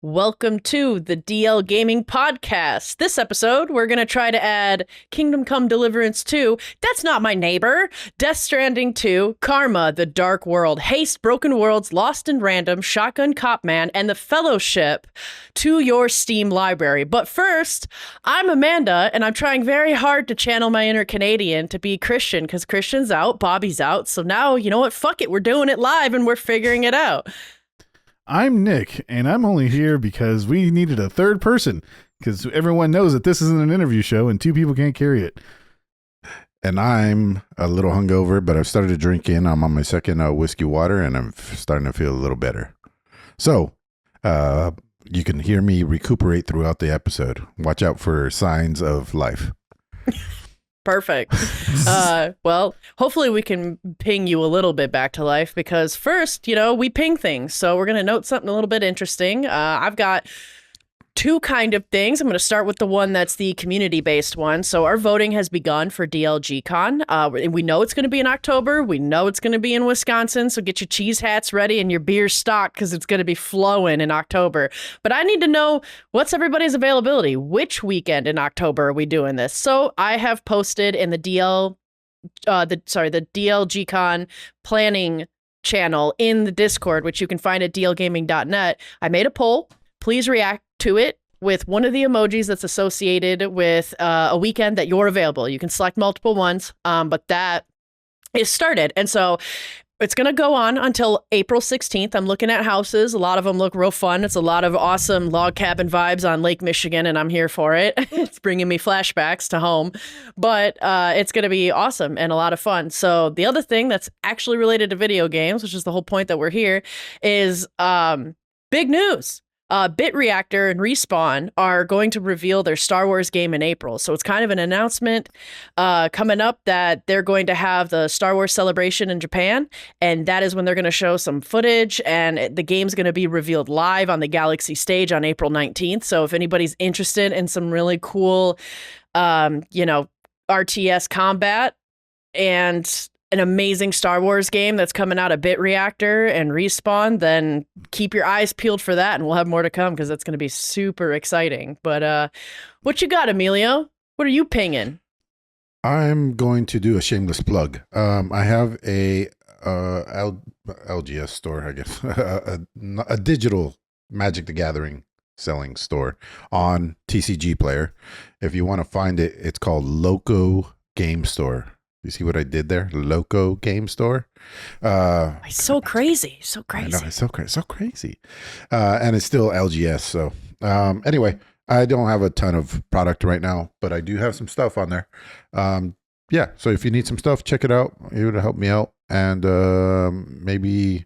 Welcome to the DL Gaming Podcast. This episode, we're going to try to add Kingdom Come Deliverance 2, That's Not My Neighbor, Death Stranding 2, Karma, The Dark World, Haste, Broken Worlds, Lost and Random, Shotgun Cop Man, and The Fellowship to your Steam library. But first, I'm Amanda, and I'm trying very hard to channel my inner Canadian to be Christian, because Christian's out, Bobby's out, so now, you know what, fuck it, we're doing it live and we're figuring it out. I'm Nick, and I'm only here because we needed a third person, because everyone knows that this isn't an interview show and two people can't carry it. And I'm a little hungover, but I've started to drink in. I'm on my second whiskey water, and I'm starting to feel a little better. So you can hear me recuperate throughout the episode. Watch out for signs of life. Perfect. Well, hopefully we can ping you a little bit back to life, because first, we ping things. So we're going to note something a little bit interesting. I've got two kind of things. I'm going to start with the one that's the community-based one. So our voting has begun for DLG Con. We know it's going to be in October. We know it's going to be in Wisconsin. So get your cheese hats ready and your beer stocked, because it's going to be flowing in October. But I need to know, what's everybody's availability? Which weekend in October are we doing this? So I have posted in the DLG Con planning channel in the Discord, which you can find at dlgaming.net. I made a poll. Please react to it with one of the emojis that's associated with a weekend that you're available. You can select multiple ones, but that is started. And so it's going to go on until April 16th. I'm looking at houses. A lot of them look real fun. It's a lot of awesome log cabin vibes on Lake Michigan, and I'm here for it. It's bringing me flashbacks to home, but it's going to be awesome and a lot of fun. So the other thing that's actually related to video games, which is the whole point that we're here, is big news. BitReactor and Respawn are going to reveal their Star Wars game in April. So it's kind of an announcement coming up that they're going to have the Star Wars celebration in Japan. And that is when they're going to show some footage, and the game's going to be revealed live on the Galaxy stage on April 19th. So if anybody's interested in some really cool, RTS combat and an amazing Star Wars game that's coming out of BitReactor and Respawn, then keep your eyes peeled for that, and we'll have more to come, because that's going to be super exciting. But what you got, Emilio? What are you pinging? I'm going to do a shameless plug. I have a LGS store, I guess, a digital Magic the Gathering selling store on TCG Player. If you want to find it, it's called Loco Game Store. You see what I did there? Loco Game Store. It's so crazy. So crazy. I know, it's so crazy. And it's still LGS. So anyway, I don't have a ton of product right now, but I do have some stuff on there. So if you need some stuff, check it out. It would help me out. And maybe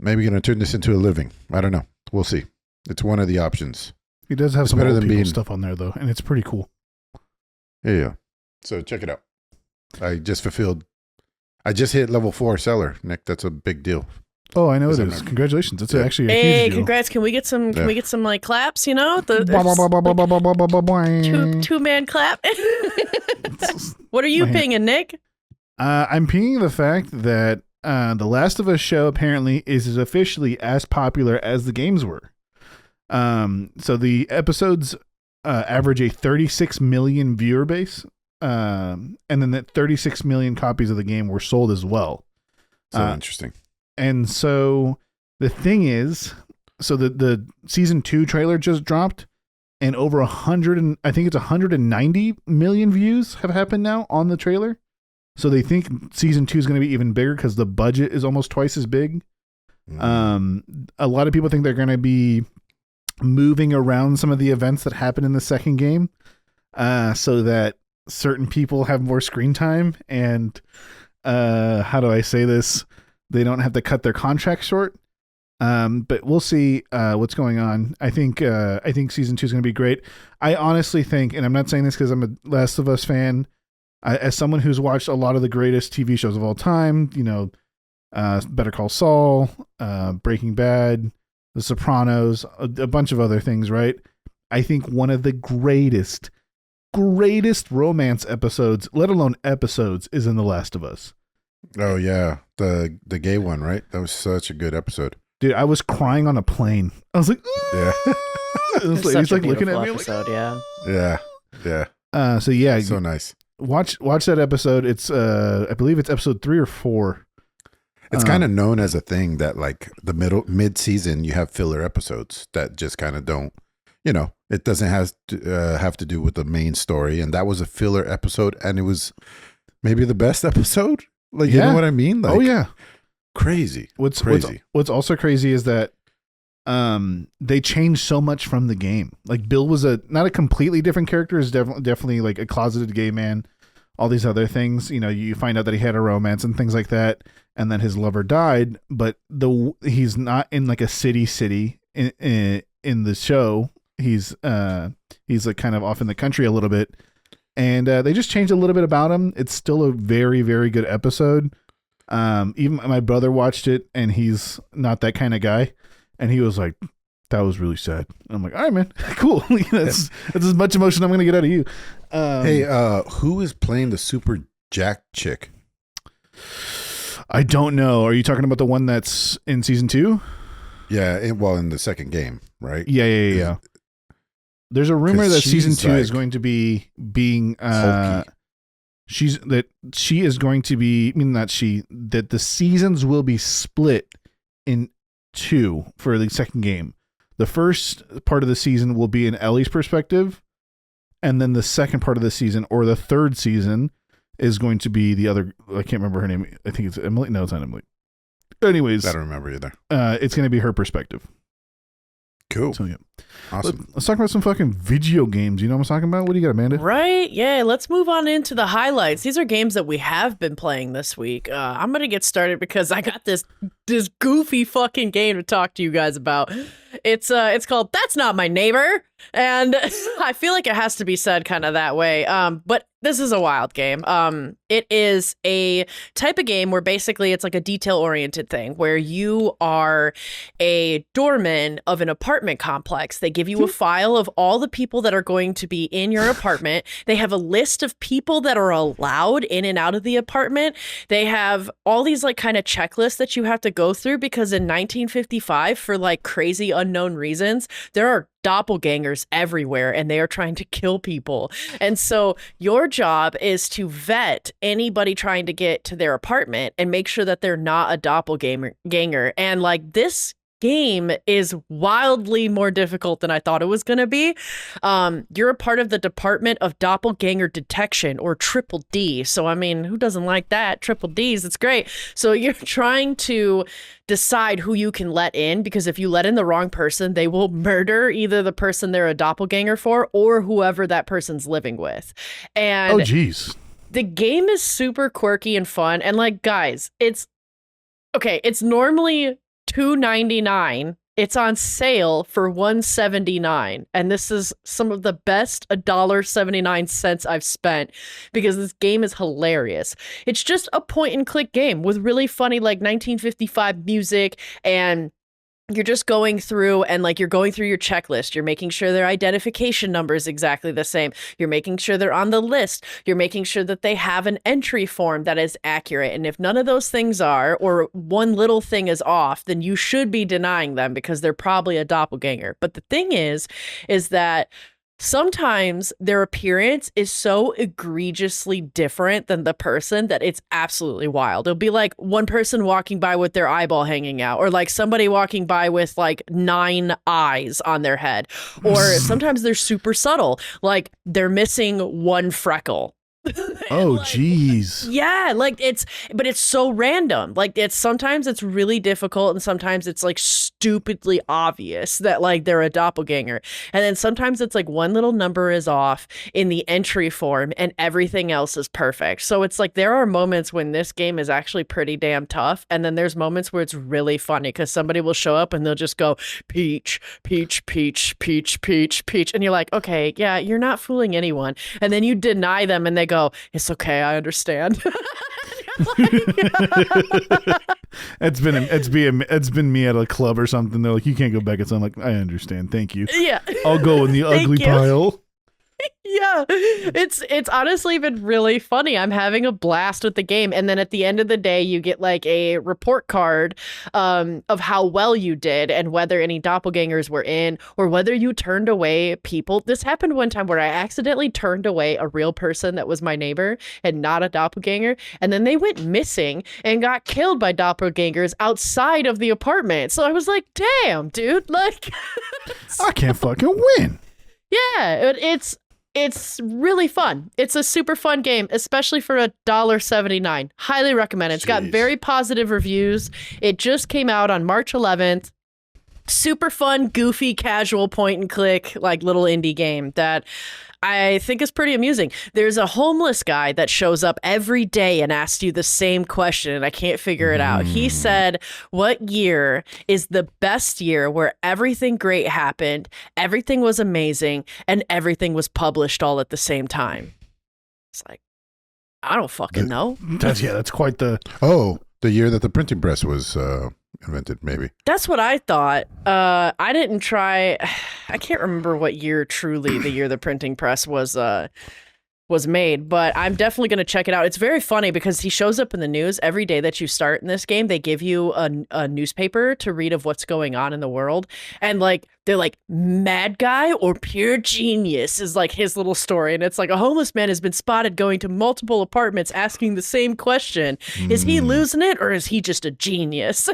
going to turn this into a living. I don't know. We'll see. It's one of the options. He does have some old people stuff on there, though, and it's pretty cool. Yeah. So check it out. I just hit level 4 seller, Nick. That's a big deal. Oh, I know it is. Congratulations. That's actually a huge deal. Congrats. Can we get some like claps, two-man clap. What are you pinging, Nick? I'm pinging the fact that the Last of Us show apparently is officially as popular as the games were. So the episodes average a 36 million viewer base. And then that 36 million copies of the game were sold as well. So interesting. And so the thing is, so the season 2 trailer just dropped, and over 190 million views have happened now on the trailer. So they think season 2 is going to be even bigger because the budget is almost twice as big. A lot of people think they're going to be moving around some of the events that happen in the second game, so that certain people have more screen time, and how do I say this? They don't have to cut their contract short. But we'll see what's going on. I think season 2 is going to be great. I honestly think, and I'm not saying this because I'm a Last of Us fan, as someone who's watched a lot of the greatest TV shows of all time, Better Call Saul, Breaking Bad, The Sopranos, a bunch of other things, right? I think one of the greatest romance episodes, let alone episodes, is in The Last of Us. Oh yeah, the gay one, right? That was such a good episode. Dude, I was crying on a plane. I was like, Yeah. this lady's like looking at me. Episode, Yeah. So yeah, So nice. watch that episode. It's I believe it's episode 3 or 4. It's kind of known as a thing that like the mid season you have filler episodes that just kind of don't, it doesn't have to do with the main story. And that was a filler episode, and it was maybe the best episode. Like, you know what I mean? Like, oh yeah, crazy. What's also crazy is that they changed so much from the game. Like Bill was not a completely different character, is definitely like a closeted gay man, all these other things. You find out that he had a romance and things like that, and then his lover died, but he's not in like a city in the show. He's like kind of off in the country a little bit, and they just changed a little bit about him. It's still a very, very good episode. Even my brother watched it, and he's not that kind of guy, and he was like, that was really sad. I'm like, all right, man, cool. That's as much emotion I'm gonna get out of you. Hey, who is playing the Super Jack chick? I don't know. Are you talking about the one that's in season 2? Yeah, in the second game, right? Yeah. There's a rumor that season 2 is going to be being that the seasons will be split in 2 for the second game. The first part of the season will be in Ellie's perspective, and then the second part of the season, or the third season, is going to be the other. I can't remember her name. I think it's Emily. No, it's not Emily. Anyways, I don't remember either. It's going to be her perspective. Cool. So yeah, Awesome. Let's talk about some fucking video games. You know what I'm talking about? What do you got, Amanda? Right? Yeah, let's move on into the highlights. These are games that we have been playing this week. I'm going to get started because I got this goofy fucking game to talk to you guys about. It's called That's Not My Neighbor, and I feel like it has to be said kind of that way. But this is a wild game. It is a type of game where basically it's like a detail-oriented thing where you are a doorman of an apartment complex. They give you a file of all the people that are going to be in your apartment. They have a list of people that are allowed in and out of the apartment. They have all these like kind of checklists that you have to go through because in 1955, for like crazy unknown reasons, there are doppelgangers everywhere and they are trying to kill people. And so your job is to vet anybody trying to get to their apartment and make sure that they're not a doppelganger. And like this game is wildly more difficult than I thought it was going to be. You're a part of the Department of Doppelganger Detection, or Triple D. So, I mean, who doesn't like that? Triple D's, it's great. So you're trying to decide who you can let in, because if you let in the wrong person, they will murder either the person they're a doppelganger for or whoever that person's living with. And oh, geez. The game is super quirky and fun. And like, guys, it's normally $2.99. It's on sale for $1.79, and this is some of the best $1.79 I've spent because this game is hilarious. It's just a point and click game with really funny like 1955 music, and you're just going through and like you're going through your checklist. You're making sure their identification number is exactly the same. You're making sure they're on the list. You're making sure that they have an entry form that is accurate. And if none of those things are, or one little thing is off, then you should be denying them because they're probably a doppelganger. But the thing is that sometimes their appearance is so egregiously different than the person that it's absolutely wild. It'll be like one person walking by with their eyeball hanging out, or like somebody walking by with like 9 eyes on their head. Or sometimes they're super subtle, like they're missing one freckle. Oh, geez. Yeah, like it's so random. Like sometimes it's really difficult, and sometimes it's like stupidly obvious that like they're a doppelganger. And then sometimes it's like one little number is off in the entry form and everything else is perfect. So it's like there are moments when this game is actually pretty damn tough, and then there's moments where it's really funny because somebody will show up and they'll just go peach, peach, peach, peach, peach, peach, and you're like, okay, yeah, you're not fooling anyone. And then you deny them and they go, it's okay, I understand. It's been me at a club or something. They're like, you can't go back. I'm like, I understand. Thank you. Yeah. I'll go in the ugly pile. Yeah, it's honestly been really funny. I'm having a blast with the game, and then at the end of the day, you get like a report card of how well you did and whether any doppelgangers were in or whether you turned away people. This happened one time where I accidentally turned away a real person that was my neighbor and not a doppelganger, and then they went missing and got killed by doppelgangers outside of the apartment. So I was like, "Damn, dude! Like, I can't fucking win." Yeah, it's really fun. It's a super fun game, especially for $1.79. Highly recommend it. It's got very positive reviews. It just came out on March 11th. Super fun, goofy, casual point and click, like little indie game that I think is pretty amusing. There's a homeless guy that shows up every day and asks you the same question, and I can't figure it out. He said, "What year is the best year where everything great happened, everything was amazing, and everything was published all at the same time?" It's like, I don't fucking know. That's quite the... Oh, the year that the printing press was invented, maybe. That's what I thought. I didn't try. I can't remember what year truly the year the printing press was made, but I'm definitely going to check it out. It's very funny because he shows up in the news every day that you start in this game. They give you a newspaper to read of what's going on in the world, and like they're like, "Mad guy or pure genius" is like his little story, and it's like a homeless man has been spotted going to multiple apartments asking the same question: is he losing it or is he just a genius?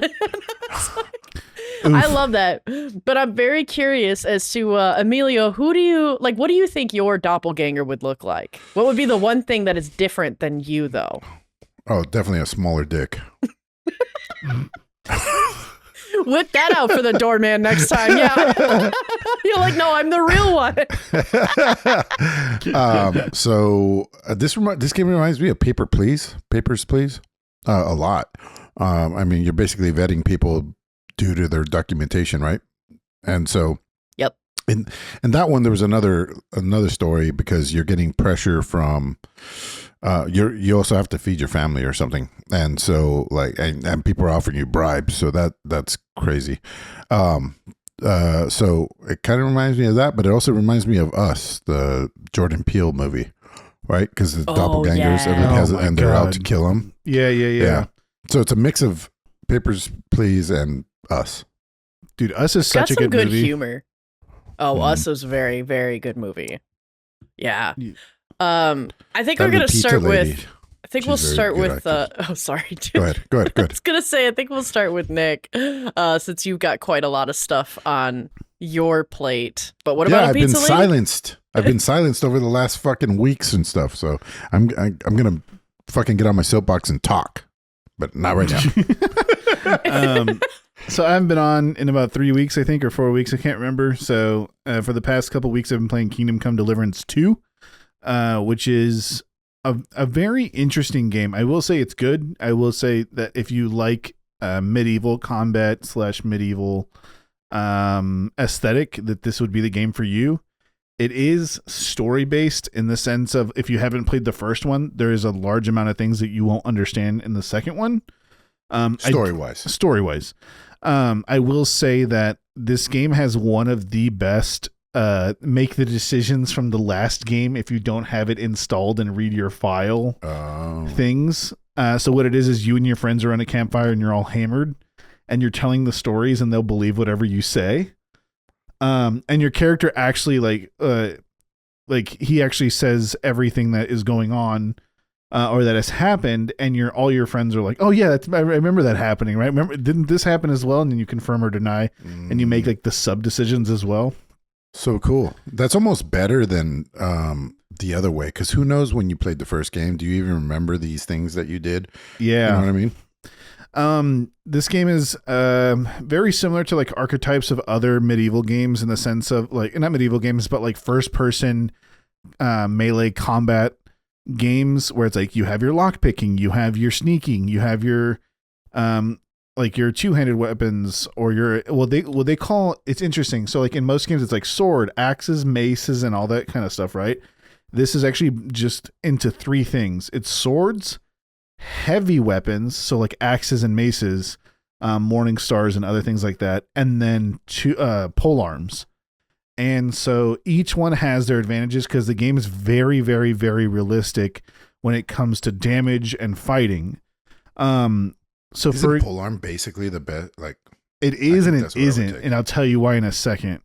I love that, but I'm very curious as to Emilio. What do you think your doppelganger would look like? What would be the one thing that is different than you, though? Oh, definitely a smaller dick. Whip that out for the doorman next time. Yeah, you're like, "No, I'm the real one." This game reminds me of Papers, Please, a lot. I mean, you're basically vetting people due to their documentation, right? And so, yep. In that one, there was another story because you're getting pressure from. You also have to feed your family or something, and so and people are offering you bribes, so that's crazy. So it kind of reminds me of that, but it also reminds me of Us, the Jordan Peele movie, right? Because the doppelgangers, everybody has it, and they're out to kill them. Yeah. So it's a mix of Papers, Please, and Us. Dude, Us is such a good movie. Got some good humor. Oh, Us was a very, very good movie. Yeah. I think we're gonna start with. I think we'll start with. Oh, sorry, dude. Go ahead. I was gonna say I think we'll start with Nick, since you've got quite a lot of stuff on your plate. But what about a pizza lady? I've been silenced over the last fucking weeks and stuff. So I'm gonna fucking get on my soapbox and talk, but not right now. So I haven't been on in about 3 weeks, I think, or 4 weeks. I can't remember. So for the past couple weeks, I've been playing Kingdom Come Deliverance 2, which is a very interesting game. I will say it's good. I will say that if you like medieval combat / medieval aesthetic, that this would be the game for you. It is story based in the sense of if you haven't played the first one, there is a large amount of things that you won't understand in the second one. Story wise. I will say that this game has one of the best make the decisions from the last game if you don't have it installed and read your file things. So what it is you and your friends are on a campfire and you're all hammered and you're telling the stories and they'll believe whatever you say. And your character actually he actually says everything that is going on or that has happened, and all your friends are like, "Oh yeah, I remember that happening, right? Remember, didn't this happen as well?" And then you confirm or deny, and you make like the sub decisions as well. So cool. That's almost better than the other way, because who knows when you played the first game? Do you even remember these things that you did? Yeah, you know what I mean. This game is very similar to like archetypes of other medieval games in the sense of like not medieval games, but like first person melee combat games where it's like you have your lock picking, you have your sneaking, you have your like your two-handed weapons or your they call it's interesting. So like in most games it's like sword, axes, maces, and all that kind of stuff, right? This is actually just into three things. It's swords, heavy weapons, so like axes and maces, morning stars and other things like that, and then two pole arms. And so each one has their advantages because the game is very, very, very realistic when it comes to damage and fighting. So Isn't for polearm basically the best? Like, it is and that's it what I would isn't, take. and I'll tell you why in a second.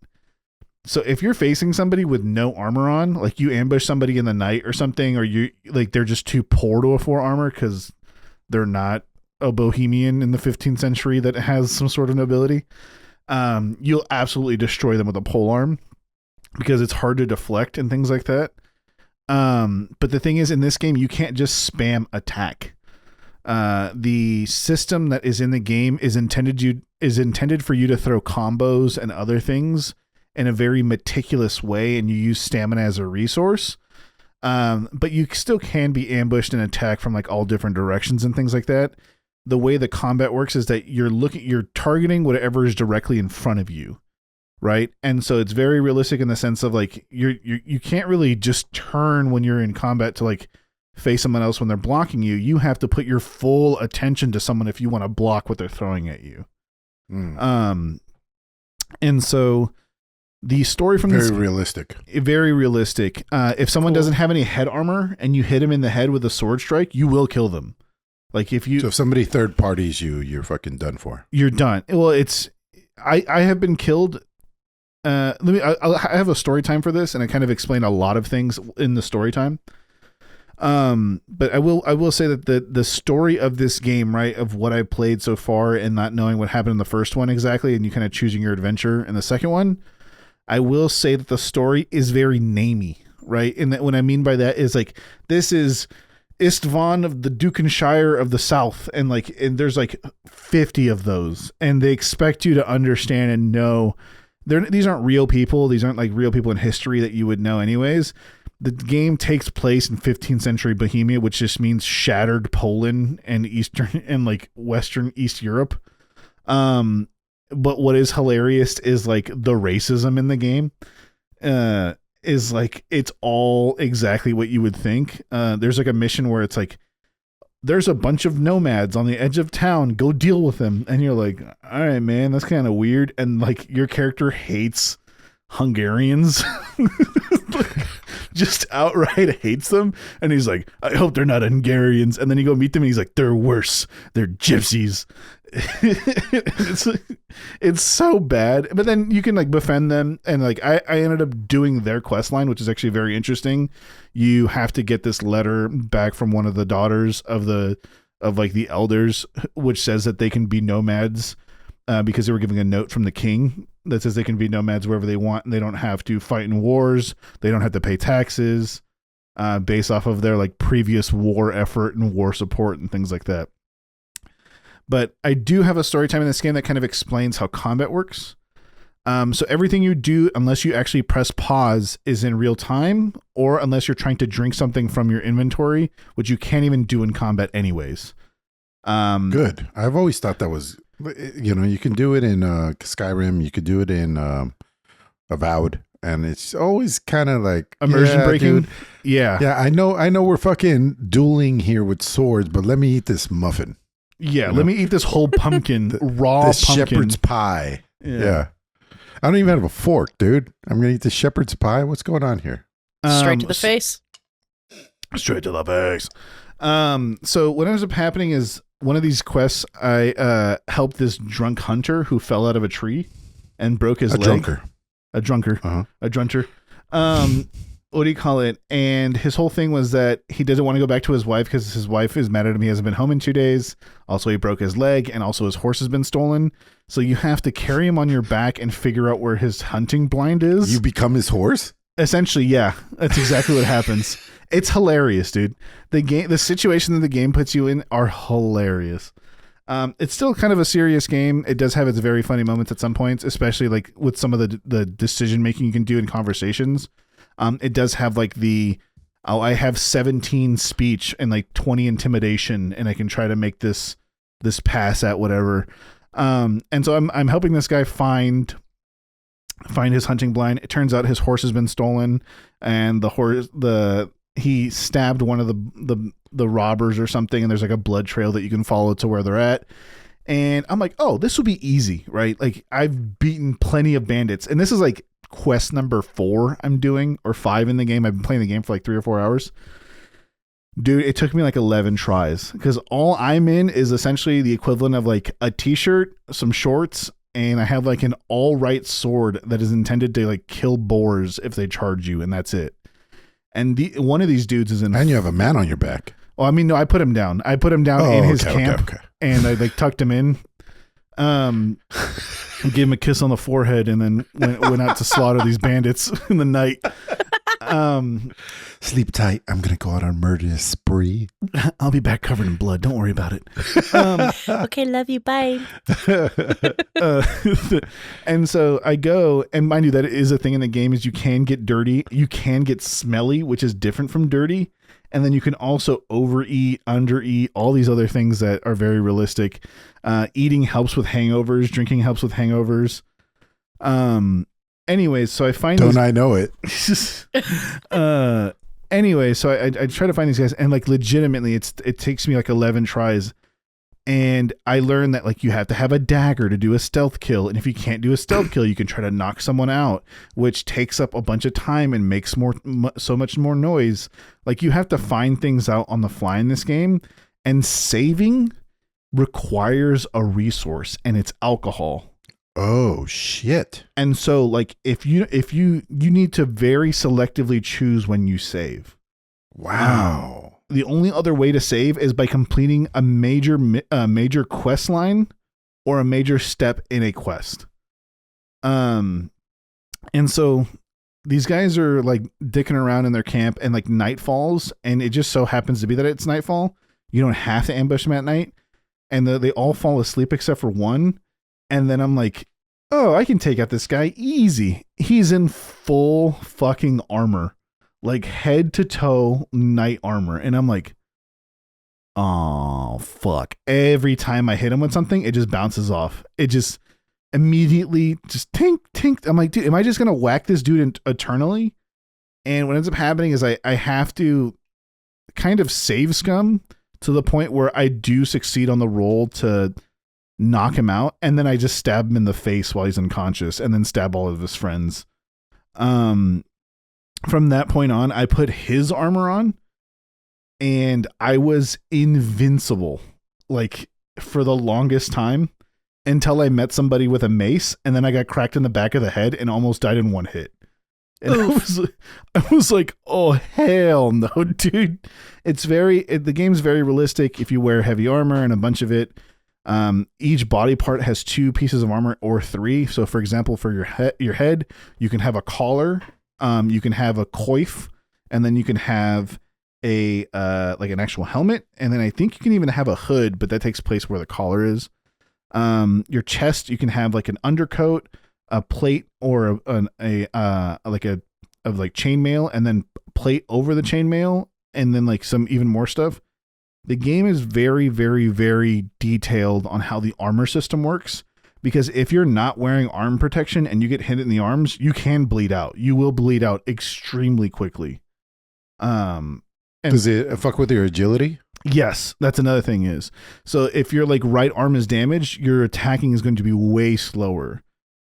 So if you're facing somebody with no armor on, like you ambush somebody in the night or something, or you like they're just too poor to afford armor because they're not a bohemian in the 15th century that has some sort of nobility, you'll absolutely destroy them with a polearm because it's hard to deflect and things like that. But the thing is, in this game, you can't just spam attack. The system that is in the game is intended for you to throw combos and other things in a very meticulous way, and you use stamina as a resource. But you still can be ambushed and attacked from like all different directions and things like that. The way the combat works is that you're targeting whatever is directly in front of you, right? And so it's very realistic in the sense of like you can't really just turn when you're in combat to like face someone else when they're blocking you. You have to put your full attention to someone if you want to block what they're throwing at you. And so the story from very realistic. Very realistic. If someone doesn't have any head armor and you hit him in the head with a sword strike, you will kill them. Like so if somebody third parties you're fucking done for. You're done. Well, I have been killed. I have a story time for this, and I kind of explain a lot of things in the story time. But I will say that the story of this game, right, of what I played so far and not knowing what happened in the first one exactly, and you kind of choosing your adventure in the second one, I will say that the story is very namey, right? And that what I mean by that is like, this is Istvan of the Dukenshire of the South, and there's like 50 of those, and they expect you to understand and know these aren't real people. These aren't like real people in history that you would know anyways. The game takes place in 15th century Bohemia, which just means shattered Poland and Eastern and like Western East Europe. But what is hilarious is like the racism in the game. Is like it's all exactly what you would think. There's like a mission where it's like there's a bunch of nomads on the edge of town, go deal with them, and you're like, all right, man, that's kind of weird. And like your character hates Hungarians. Just outright hates them, and he's like, I hope they're not Hungarians. And then you go meet them and he's like, they're worse, they're gypsies. It's so bad, but then you can like befriend them, and like I ended up doing their quest line, which is actually very interesting. You have to get this letter back from one of the daughters of the elders, which says that they can be nomads because they were giving a note from the king that says they can be nomads wherever they want, and they don't have to fight in wars, they don't have to pay taxes based off of their like previous war effort and war support and things like that. But I do have a story time in this game that kind of explains how combat works. So everything you do, unless you actually press pause, is in real time, or unless you're trying to drink something from your inventory, which you can't even do in combat anyways. Good. I've always thought that was, you can do it in Skyrim, you could do it in Avowed, and it's always kind of like immersion breaking. Dude. Yeah. Yeah, I know we're fucking dueling here with swords, but let me eat this muffin. Yeah, let me eat this whole pumpkin, raw this pumpkin. shepherd's pie. Yeah. I don't even have a fork, dude. I'm going to eat the shepherd's pie. What's going on here? Straight to the face. Straight to the face. So what ends up happening is one of these quests, I helped this drunk hunter who fell out of a tree and broke his leg. A drunker. Uh-huh. A drunter. What do you call it? And his whole thing was that he doesn't want to go back to his wife because his wife is mad at him. He hasn't been home in 2 days. Also, he broke his leg, and also his horse has been stolen. So you have to carry him on your back and figure out where his hunting blind is. You become his horse? Essentially, yeah. That's exactly what happens. It's hilarious, dude. The situation that the game puts you in are hilarious. It's still kind of a serious game. It does have its very funny moments at some points, especially like with some of the decision making you can do in conversations. It does have like I have 17 speech and like 20 intimidation, and I can try to make this pass at whatever. And so I'm helping this guy find his hunting blind. It turns out his horse has been stolen, and he stabbed one of the robbers or something, and there's like a blood trail that you can follow to where they're at. And I'm like, oh, this will be easy, right? Like I've beaten plenty of bandits, and this is like quest number 4 I'm doing, or 5 in the game. I've been playing the game for like 3 or 4 hours. Dude, it took me like 11 tries because all I'm in is essentially the equivalent of like a t-shirt, some shorts, and I have like an all right sword that is intended to like kill boars if they charge you, and that's it. And one of these dudes is in. And you have a man on your back. Oh, I mean, no, I put him down. I put him down in his camp, and I like tucked him in. Gave him a kiss on the forehead, and then went out to slaughter these bandits in the night. Sleep tight. I'm gonna go out on a murderous spree. I'll be back covered in blood. Don't worry about it. Okay, love you. Bye. And so I go, and mind you, that is a thing in the game is you can get dirty, you can get smelly, which is different from dirty, and then you can also overeat, undereat, all these other things that are very realistic. Eating helps with hangovers. Drinking helps with hangovers. Anyways, so I find I know it? Anyway, so I try to find these guys, and like legitimately, it takes me like 11 tries, and I learned that like you have to have a dagger to do a stealth kill, and if you can't do a stealth kill, you can try to knock someone out, which takes up a bunch of time and makes so much more noise. Like you have to find things out on the fly in this game, and saving requires a resource, and it's alcohol. Oh shit. And so like if you need to very selectively choose when you save. Wow. The only other way to save is by completing a major quest line or a major step in a quest. And so these guys are like dicking around in their camp, and like night falls, and it just so happens to be that it's nightfall. You don't have to ambush them at night, and they all fall asleep except for one. And then I'm like, oh, I can take out this guy easy. He's in full fucking armor, like head to toe knight armor. And I'm like, oh, fuck. Every time I hit him with something, it just bounces off. It just immediately just tink, tink. I'm like, dude, am I just going to whack this dude eternally? And what ends up happening is I have to kind of save scum to the point where I do succeed on the roll to knock him out, and then I just stab him in the face while he's unconscious, and then stab all of his friends. From that point on, I put his armor on, and I was invincible, like for the longest time, until I met somebody with a mace, and then I got cracked in the back of the head and almost died in one hit. And I was like, oh hell no, dude! The game's very realistic. If you wear heavy armor and a bunch of it. Each body part has 2 pieces of armor or 3. So for example, for your head, you can have a collar, you can have a coif, and then you can have a like an actual helmet, and then I think you can even have a hood, but that takes place where the collar is. Your chest, you can have like an undercoat, a plate, or like chainmail, and then plate over the chainmail, and then like some even more stuff. The game is very, very, very detailed on how the armor system works, because if you're not wearing arm protection and you get hit in the arms, you can bleed out. You will bleed out extremely quickly. And does it fuck with your agility? Yes, that's another thing is. So if your like right arm is damaged, your attacking is going to be way slower.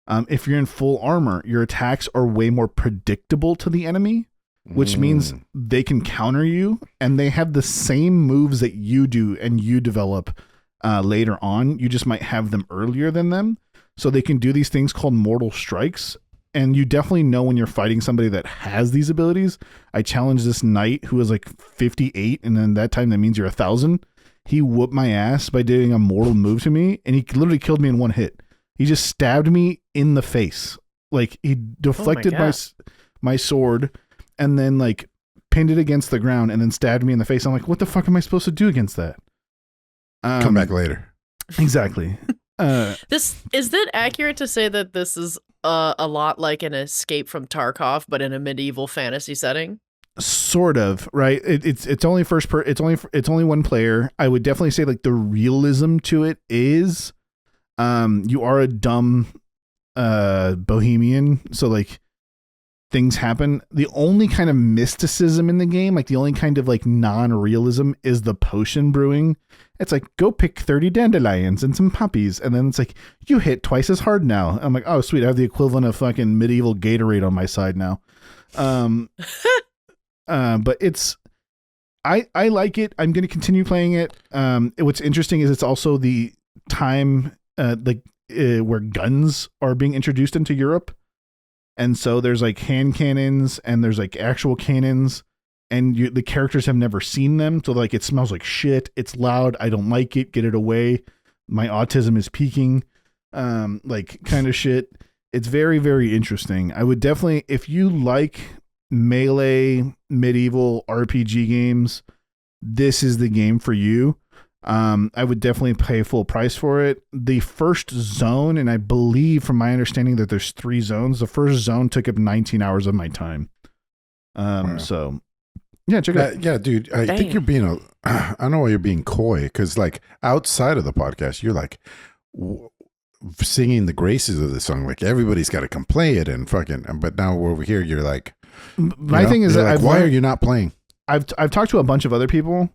If you're in full armor, your attacks are way more predictable to the enemy, which means they can counter you, and they have the same moves that you do and you develop later on. You just might have them earlier than them. So they can do these things called mortal strikes. And you definitely know when you're fighting somebody that has these abilities. I challenged this knight who was like 58, and then that time that means you're 1,000. He whooped my ass by doing a mortal move to me, and he literally killed me in one hit. He just stabbed me in the face. Like he deflected my sword, and then like pinned it against the ground, and then stabbed me in the face. I'm like, what the fuck am I supposed to do against that? Come back later. Exactly. Is it accurate to say that this is a lot like an Escape from Tarkov, but in a medieval fantasy setting? Sort of, right? It's only it's only one player. I would definitely say like the realism to it is, you are a dumb bohemian, so like things happen. The only kind of mysticism in the game, like the only kind of like non-realism, is the potion brewing. It's like, go pick 30 dandelions and some poppies, and then it's like, you hit twice as hard now. I'm like, oh sweet, I have the equivalent of fucking medieval Gatorade on my side now. But it's, I like it. I'm going to continue playing it. What's interesting is it's also the time where guns are being introduced into Europe. And so there's like hand cannons and there's like actual cannons, and the characters have never seen them. So like, it smells like shit. It's loud. I don't like it. Get it away. My autism is peaking. Like kind of shit. It's very, very interesting. I would definitely, if you like melee medieval RPG games, this is the game for you. I would definitely pay full price for it. The first zone, and I believe from my understanding that there's 3 zones, the first zone took up 19 hours of my time. Wow. So yeah, check it out. Yeah, dude, I think you're being I don't know why you're being coy, because like outside of the podcast, you're like singing the graces of the song. Like everybody's got to come play it and fucking, but now over here, you're like, my thing is that like, why are you not playing? I've talked to a bunch of other people,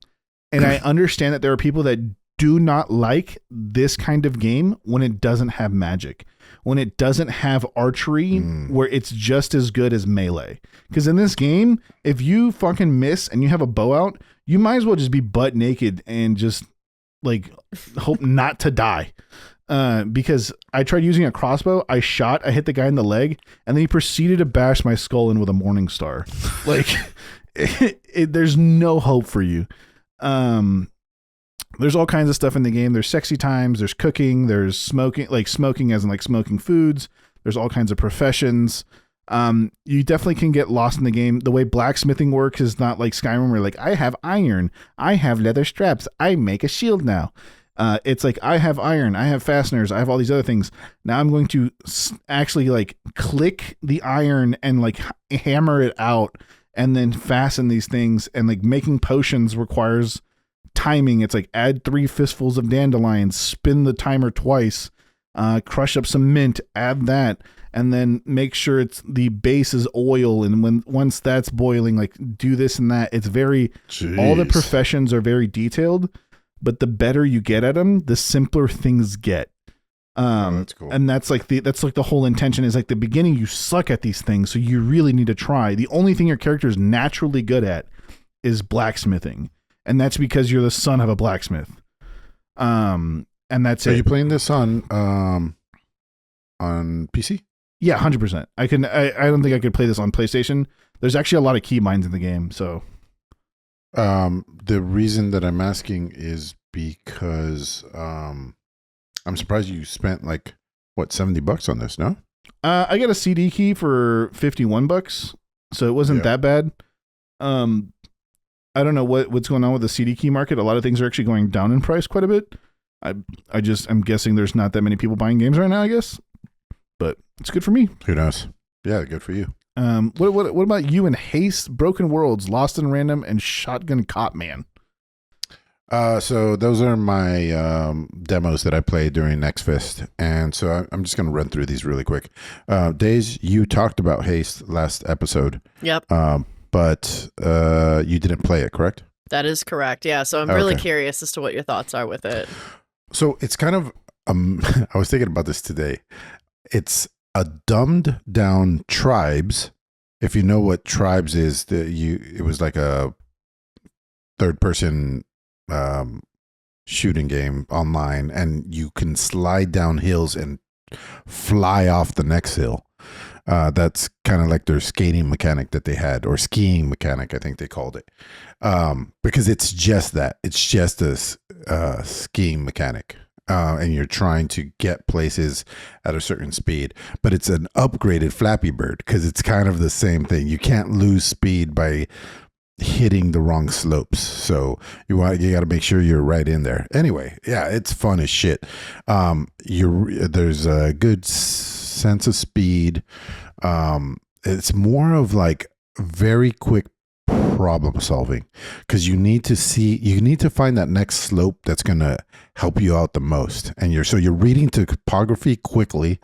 and I understand that there are people that do not like this kind of game when it doesn't have magic, when it doesn't have archery, where it's just as good as melee. Because in this game, if you fucking miss and you have a bow out, you might as well just be butt naked and just like hope not to die. Because I tried using a crossbow, I hit the guy in the leg, and then he proceeded to bash my skull in with a morning star. Like, there's no hope for you. There's all kinds of stuff in the game. There's sexy times, there's cooking, there's smoking, like smoking as in like smoking foods. There's all kinds of professions. You definitely can get lost in the game. The way blacksmithing works is not like Skyrim, where like, I have iron, I have leather straps, I make a shield now. It's like, I have iron, I have fasteners, I have all these other things. Now I'm going to actually like click the iron and like hammer it out and then fasten these things. And like making potions requires timing. It's like, add 3 fistfuls of dandelions, spin the timer twice, crush up some mint, add that, and then make sure the base is oil. And once that's boiling, like do this and that. It's very, all the professions are very detailed. But the better you get at them, the simpler things get. That's cool. And that's like the whole intention is like the beginning, you suck at these things, so you really need to try. The only thing your character is naturally good at is blacksmithing, and that's because you're the son of a blacksmith. And that's it. Are you playing this on PC? Yeah, 100%. I don't think I could play this on PlayStation. There's actually a lot of keybinds in the game, so. The reason that I'm asking is because I'm surprised you spent like what, $70 on this, no? I got a CD key for $51, so it wasn't that bad. I don't know what's going on with the CD key market. A lot of things are actually going down in price quite a bit. I'm guessing there's not that many people buying games right now, I guess. But it's good for me. Who knows? Yeah, good for you. What about you and Haste, Broken Worlds, Lost in Random, and Shotgun Cop Man? So those are my demos that I played during Next Fest, and so I'm just going to run through these really quick. Days, you talked about Haste last episode. Yep. But you didn't play it, correct? That is correct. Yeah. So I'm really curious as to what your thoughts are with it. So it's kind of I was thinking about this today. It's a dumbed down Tribes. If you know what Tribes is, it was like a third person shooting game online, and you can slide down hills and fly off the next hill. That's kind of like their skating mechanic that they had, or skiing mechanic, I think they called it. Because it's just that. It's just a skiing mechanic. And you're trying to get places at a certain speed, but it's an upgraded Flappy Bird because it's kind of the same thing. You can't lose speed by hitting the wrong slopes, so you got to make sure you're right in there. Anyway, yeah, it's fun as shit. There's a good sense of speed. It's more of like very quick problem solving, because you need to find that next slope that's going to help you out the most, and you're reading topography quickly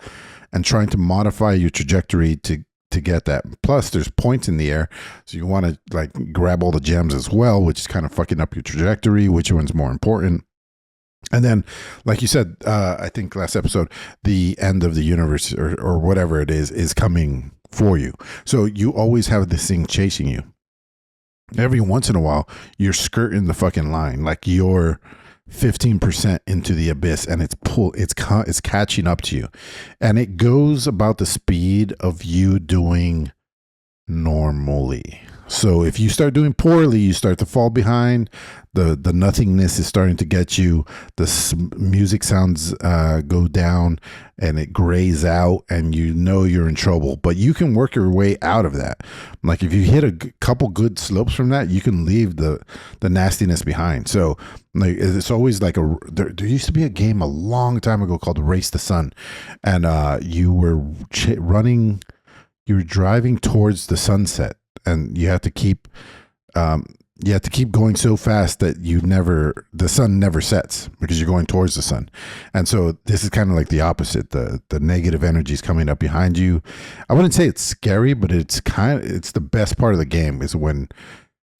and trying to modify your trajectory to to get that. Plus, there's points in the air, so you want to like grab all the gems as well, which is kind of fucking up your trajectory. Which one's more important? And then, like you said, I think last episode, the end of the universe or whatever it is coming for you. So you always have this thing chasing you. Every once in a while, you're skirting the fucking line, like you're 15% into the abyss, and it's catching up to you, and it goes about the speed of you doing normally. So if you start doing poorly, you start to fall behind. The nothingness is starting to get you. The music sounds go down, and it grays out, and you know you're in trouble. But you can work your way out of that. Like if you hit a couple good slopes from that, you can leave the nastiness behind. So like it's always like there used to be a game a long time ago called Race the Sun, and you were running. You were driving towards the sunset, and you have to keep going so fast that the sun never sets because you're going towards the sun. And so this is kind of like the opposite. The negative energy is coming up behind you. I wouldn't say it's scary, but it's the best part of the game is when,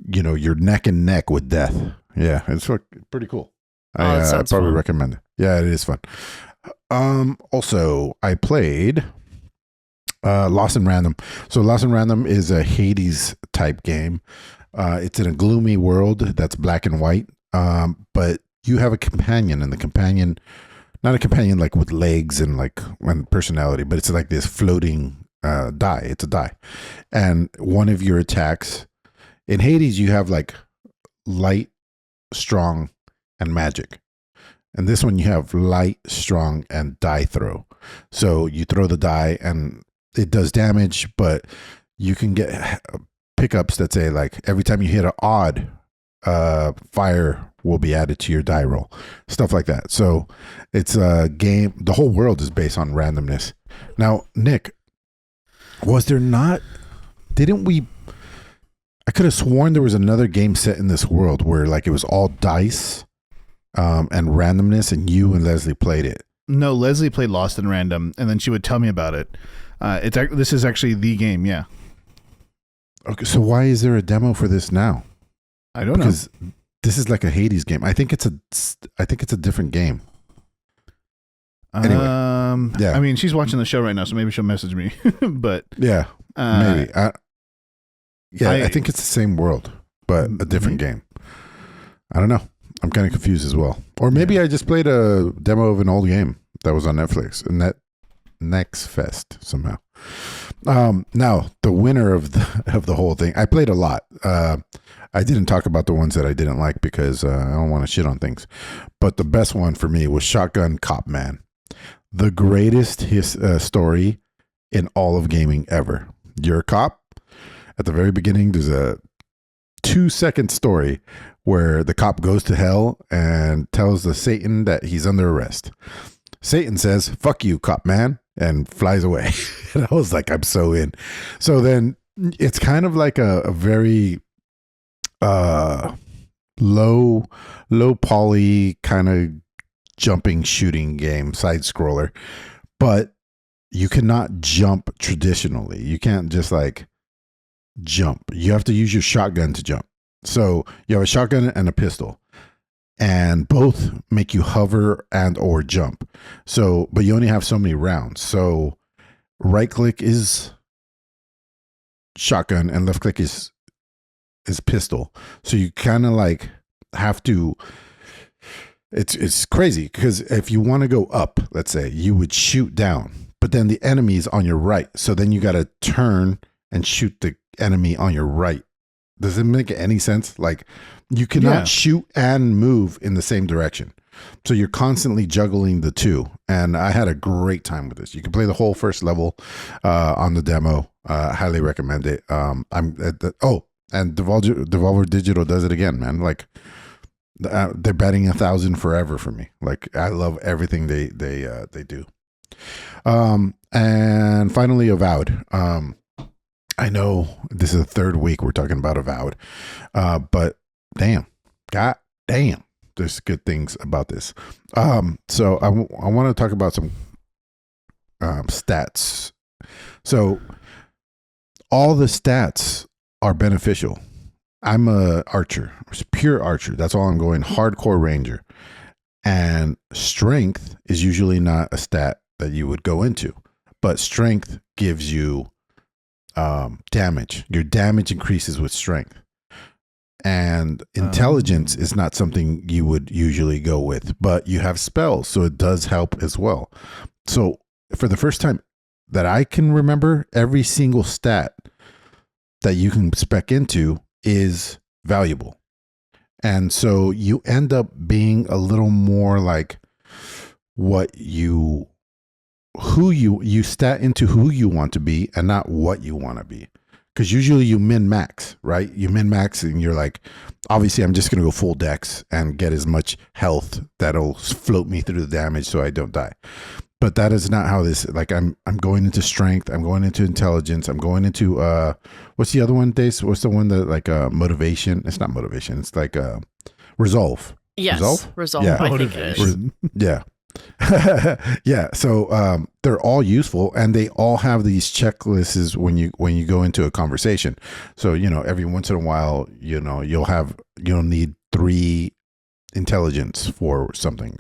you're neck and neck with death. Yeah. It's pretty cool. I'd probably recommend it. Yeah, it is fun. Also I played Lost in Random. So Lost in Random is a Hades type game. It's in a gloomy world that's black and white. But you have a companion, and the companion, not a companion like with legs and personality, but it's like this floating die. It's a die. And one of your attacks in Hades, you have like light, strong, and magic. And this one you have light, strong, and die throw. So you throw the die and it does damage, but you can get pickups that say like every time you hit an odd, fire will be added to your die roll, stuff like that. So it's a game. The whole world is based on randomness. Now, Nick, I could have sworn there was another game set in this world where like it was all dice, and randomness, and you and Leslie played it. No, Leslie played Lost in Random, and then she would tell me about it. This is actually the game, yeah. Okay, so why is there a demo for this now? I don't know. Because this is like a Hades game. I think it's a different game. Anyway, yeah. I mean, she's watching the show right now, so maybe she'll message me. But yeah, maybe. I think it's the same world, but a different game. I don't know. I'm kind of confused as well. Or maybe I just played a demo of an old game that was on Netflix, and that Next Fest somehow. Now the winner of the whole thing, I played a lot. I didn't talk about the ones that I didn't like because I don't want to shit on things. But the best one for me was Shotgun Cop Man, the greatest story in all of gaming ever. You're a cop. At the very beginning, there's a 2-second story where the cop goes to hell and tells the Satan that he's under arrest. Satan says, "Fuck you, cop man," and flies away. And I was like, I'm so in. So then it's kind of like a very low poly kind of jumping shooting game, side scroller. But you cannot jump traditionally. You can't just like jump. You have to use your shotgun to jump. So you have a shotgun and a pistol, and both make you hover and or jump. So, but you only have so many rounds. So right click is shotgun and left click is pistol. So you kind of like have to, it's crazy because if you want to go up, let's say, you would shoot down, but then the enemy's on your right. So then you got to turn and shoot the enemy on your right. Does it make any sense? Like you cannot shoot and move in the same direction. So you're constantly juggling the two. And I had a great time with this. You can play the whole first level on the demo. Highly recommend it. And Devolver Digital does it again, man. Like they're batting 1,000 forever for me. Like I love everything they do. And finally, Avowed. I know this is the third week we're talking about Avowed, but god damn, there's good things about this. So I want to talk about some stats. So all the stats are beneficial. I'm a archer, pure archer. That's all I'm going. Hardcore ranger. And strength is usually not a stat that you would go into, but strength gives you damage. Your damage increases with strength. And intelligence is not something you would usually go with, but you have spells, so it does help as well. So for the first time that I can remember, every single stat that you can spec into is valuable. And so you end up being a little more like you stat into who you want to be and not what you want to be. Because usually you min-max, right? You min-max and you're like, obviously I'm just going to go full dex and get as much health that'll float me through the damage so I don't die. But that is not how this, like I'm going into strength, I'm going into intelligence, I'm going into, what's the other one, Dace? What's the one that like motivation? It's not motivation, it's like resolve. Yes, resolve. Yeah. I think it is. Yeah. Yeah. So they're all useful and they all have these checklists when you go into a conversation. So, every once in a while, you'll need 3 intelligence for something,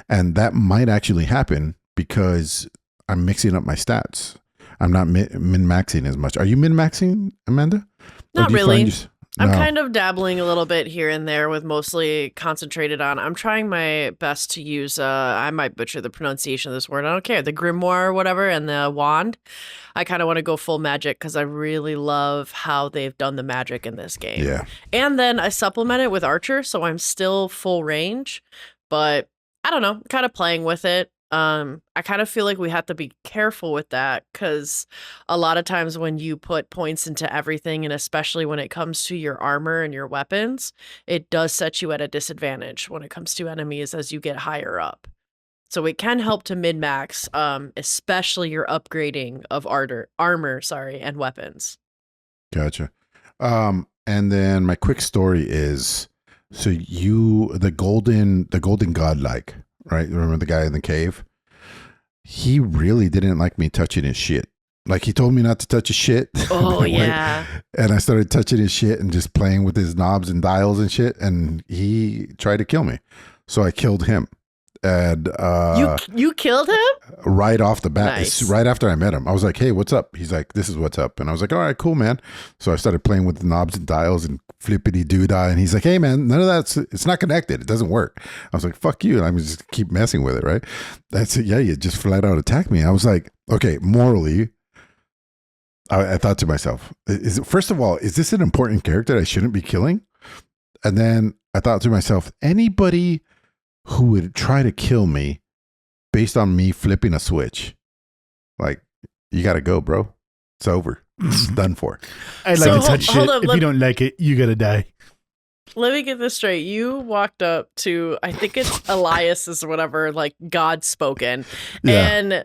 and that might actually happen because I'm mixing up my stats. I'm not min-maxing as much. Are you min-maxing, Amanda? Not really. I'm kind of dabbling a little bit here and there with mostly concentrated on, I'm trying my best to use, I might butcher the pronunciation of this word, I don't care, the grimoire or whatever, and the wand. I kind of want to go full magic because I really love how they've done the magic in this game. Yeah. And then I supplement it with archer, so I'm still full range, but I don't know, kind of playing with it. I kind of feel like we have to be careful with that because a lot of times when you put points into everything, and especially when it comes to your armor and your weapons, it does set you at a disadvantage when it comes to enemies as you get higher up. So it can help to min-max, especially your upgrading of armor, and weapons. Gotcha. And then my quick story is, so the golden godlike, right? Remember the guy in the cave? He really didn't like me touching his shit. Like he told me not to touch his shit. Oh yeah. And I started touching his shit and just playing with his knobs and dials and shit. And he tried to kill me. So I killed him. And you killed him? Right off the bat. Nice. Right after I met him. I was like, hey, what's up? He's like, this is what's up. And I was like, all right, cool, man. So I started playing with the knobs and dials and flippity doodah. And he's like, hey, man, none of that's, it's not connected. It doesn't work. I was like, fuck you. And I'm just keep messing with it, right? That's it. Yeah, you just flat out attacked me. I was like, okay, morally, I thought to myself, first of all, is this an important character that I shouldn't be killing? And then I thought to myself, anybody who would try to kill me based on me flipping a switch, like, you got to go, bro. It's over. It's done for. I'd like to touch shit. If you don't like it, you got to die. Let me get this straight. You walked up to, I think it's Elias's or whatever, like God spoken, and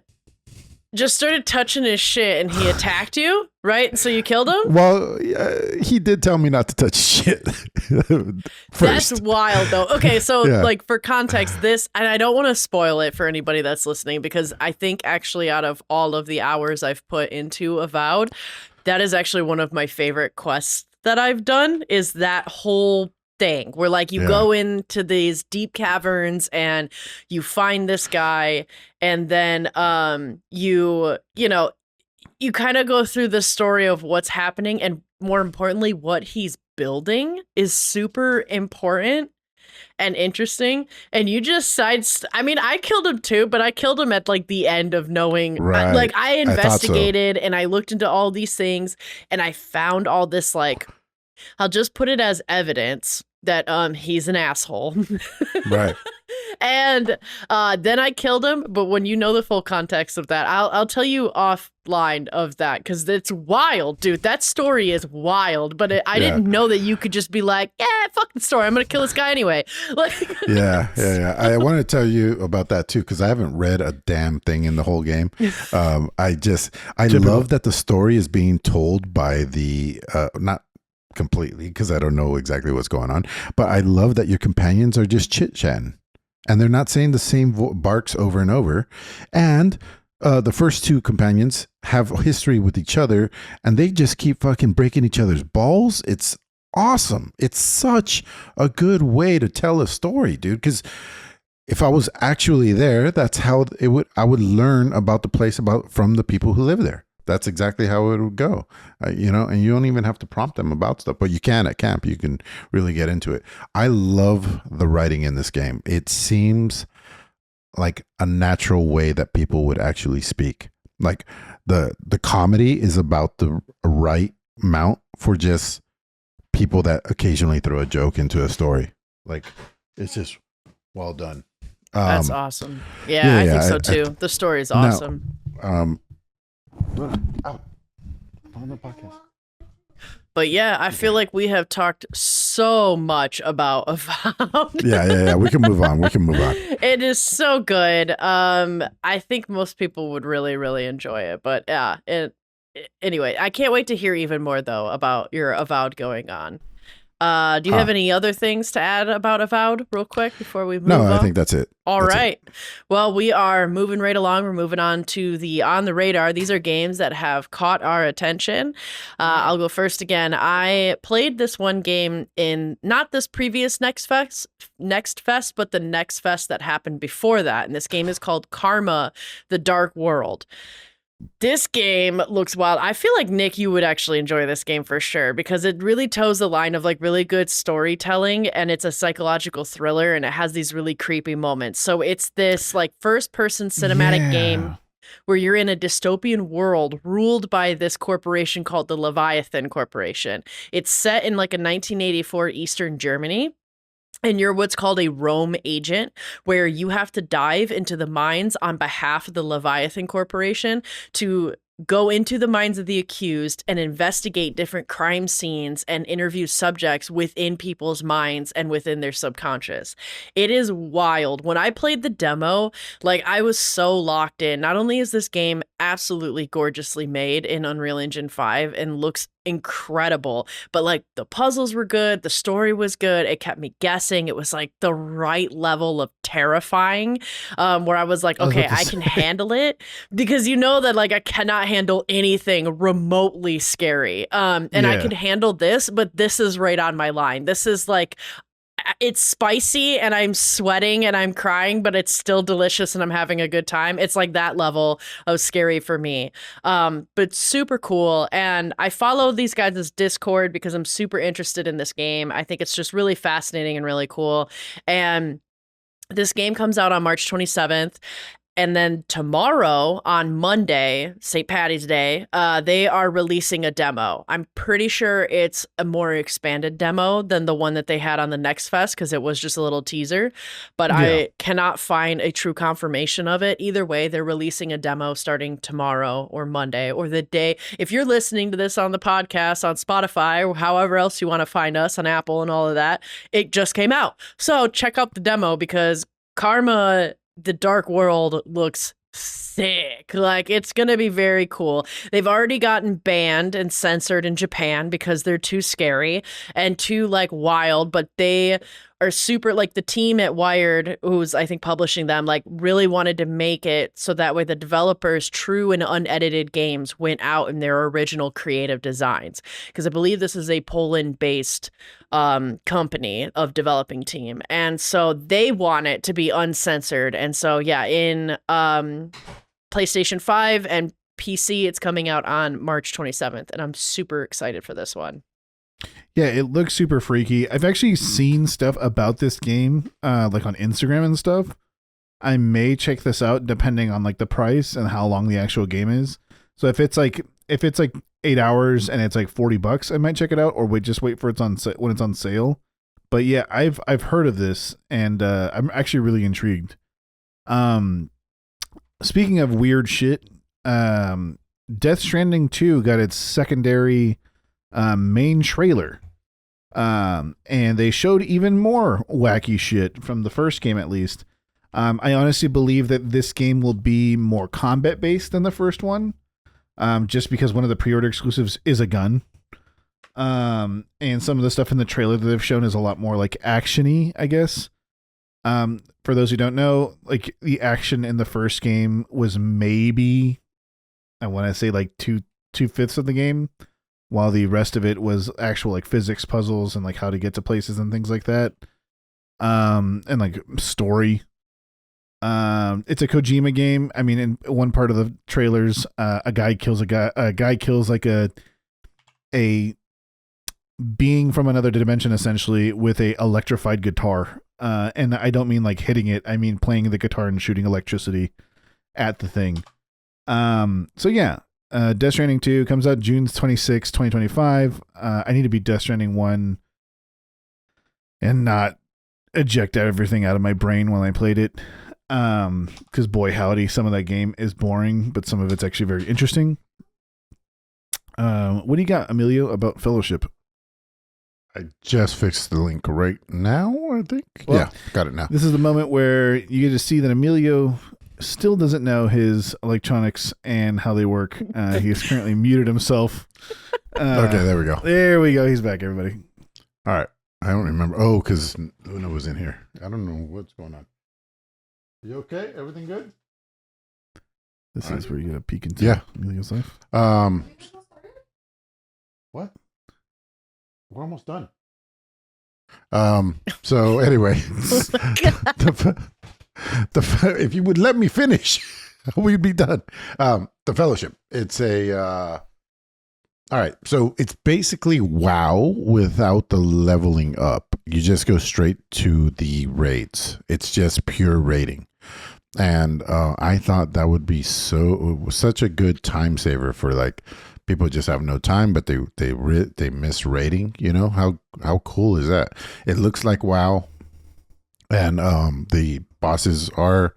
just started touching his shit, and he attacked you, right? So you killed him? Well, he did tell me not to touch shit. That's wild, though. Okay, so like for context, this, and I don't want to spoil it for anybody that's listening, because I think actually out of all of the hours I've put into Avowed, that is actually one of my favorite quests that I've done, is that whole thing where like you go into these deep caverns and you find this guy, and then you kind of go through the story of what's happening, and more importantly what he's building is super important and interesting. And you just I mean, I killed him too, but I killed him at like the end of knowing, right. I investigated and I looked into all these things and I found all this, like, I'll just put it as evidence that he's an asshole. Right. And then I killed him. But when you know the full context of that, I'll tell you offline of that, because it's wild, dude. That story is wild. But I didn't know that you could just be like, yeah, fuck the story, I'm gonna kill this guy anyway. Like, yeah. I want to tell you about that too, because I haven't read a damn thing in the whole game. I love that the story is being told by the not completely, because I don't know exactly what's going on, but I love that your companions are just chit-chatting and they're not saying the same barks over and over. And the first two companions have history with each other, and they just keep fucking breaking each other's balls. It's awesome. It's such a good way to tell a story, dude. Because if I was actually there, that's how I would learn about the place from the people who live there. That's exactly how it would go, and you don't even have to prompt them about stuff, but you can at camp. You can really get into it. I love the writing in this game. It seems like a natural way that people would actually speak. Like the comedy is about the right amount for just people that occasionally throw a joke into a story. Like it's just well done. That's awesome. Yeah, I think so too. The story is awesome. On the podcast. But yeah, I feel like we have talked so much about Avowed. Yeah. We can move on. It is so good. I think most people would really, really enjoy it. But yeah, anyway, I can't wait to hear even more though about your Avowed going on. Do you have any other things to add about Avowed real quick before we move on? No, I think that's it. All right. Well, we are moving right along. We're moving on to the On the Radar. These are games that have caught our attention. I'll go first again. I played this one game in not this previous Next Fest, but the Next Fest that happened before that. And this game is called Karma: The Dark World. This game looks wild. I feel like, Nick, you would actually enjoy this game for sure because it really toes the line of like really good storytelling, and it's a psychological thriller, and it has these really creepy moments. So it's this like first person cinematic game where you're in a dystopian world ruled by this corporation called the Leviathan Corporation. It's set in like a 1984 Eastern Germany. And you're what's called a roam agent, where you have to dive into the mines on behalf of the Leviathan Corporation to go into the minds of the accused and investigate different crime scenes and interview subjects within people's minds and within their subconscious. It is wild. When I played the demo, like I was so locked in. Not only is this game absolutely gorgeously made in Unreal Engine 5 and looks incredible, but like the puzzles were good, the story was good, it kept me guessing. It was like the right level of terrifying, where I was like, okay, I can handle it, because that like I cannot handle anything remotely scary, and I can handle this, but this is right on my line. This is like, it's spicy and I'm sweating and I'm crying, but it's still delicious and I'm having a good time. It's like that level of scary for me. But super cool. And I follow these guys' Discord because I'm super interested in this game. I think it's just really fascinating and really cool. And this game comes out on March 27th. And then tomorrow, on Monday, St. Paddy's Day, they are releasing a demo. I'm pretty sure it's a more expanded demo than the one that they had on the Next Fest, because it was just a little teaser. But I cannot find a true confirmation of it. Either way, they're releasing a demo starting tomorrow or Monday or the day. If you're listening to this on the podcast, on Spotify, or however else you want to find us, on Apple and all of that, it just came out. So check out the demo, because Karma: The Dark World looks sick. Like, it's going to be very cool. They've already gotten banned and censored in Japan because they're too scary and too like wild, but they are super, like the team at Wired, who's I think publishing them, like really wanted to make it so that way the developers' true and unedited games went out in their original creative designs. Because I believe this is a Poland-based company of developing team. And so they want it to be uncensored. And so, yeah, in PlayStation 5 and PC, it's coming out on March 27th. And I'm super excited for this one. Yeah, it looks super freaky. I've actually seen stuff about this game, like on Instagram and stuff. I may check this out depending on like the price and how long the actual game is. So if it's like 8 hours and it's like $40, I might check it out, or wait for when it's on sale. But yeah, I've heard of this, and I'm actually really intrigued. Speaking of weird shit, Death Stranding 2 got its secondary main trailer. And they showed even more wacky shit from the first game, at least. I honestly believe that this game will be more combat based than the first one. Just because one of the pre-order exclusives is a gun. And some of the stuff in the trailer that they've shown is a lot more like action-y, I guess. For those who don't know, like the action in the first game was maybe, I want to say like 2/5 of the game, while the rest of it was actual like physics puzzles and like how to get to places and things like that. And like story. It's a Kojima game. I mean, in one part of the trailers, a guy kills like a being from another dimension, essentially, with a electrified guitar. And I don't mean like hitting it. I mean playing the guitar and shooting electricity at the thing. So yeah, Death Stranding 2 comes out June 26, 2025. I need to beat Death Stranding 1 and not eject everything out of my brain while I played it. Because boy howdy, some of that game is boring, but some of it's actually very interesting. What do you got, Emilio, about Fellowship? I just fixed the link right now, I think. Well, yeah, got it now. This is the moment where you get to see that Emilio still doesn't know his electronics and how they work. He's currently muted himself. Okay, there we go. There we go. He's back, everybody. All right. I don't remember. Oh, because Una was in here. I don't know what's going on. You okay? Everything good? This is where you get a peek into Emilio's life. What? We're almost done. So anyway, if you would let me finish, we'd be done. The Fellowship. It's all right. So it's basically WoW without the leveling up. You just go straight to the raids. It's just pure raiding. And I thought that would be such a good time saver for like people just have no time, but they miss raiding. You know how cool is that? It looks like WoW, and the bosses are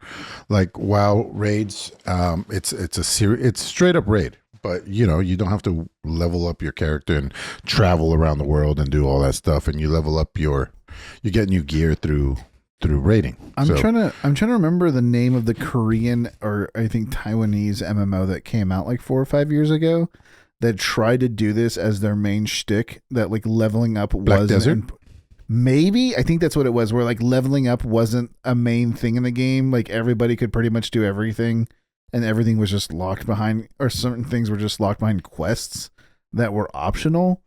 like WoW raids. It's straight up raid, but you don't have to level up your character and travel around the world and do all that stuff. And you level up you get new gear through raiding. I'm trying to remember the name of the Korean or I think Taiwanese MMO that came out like 4 or 5 years ago that tried to do this as their main shtick, that like leveling up Black Desert? Maybe I think that's what it was, where like leveling up wasn't a main thing in the game. Like everybody could pretty much do everything and everything was just locked behind, or certain things were just locked behind quests that were optional,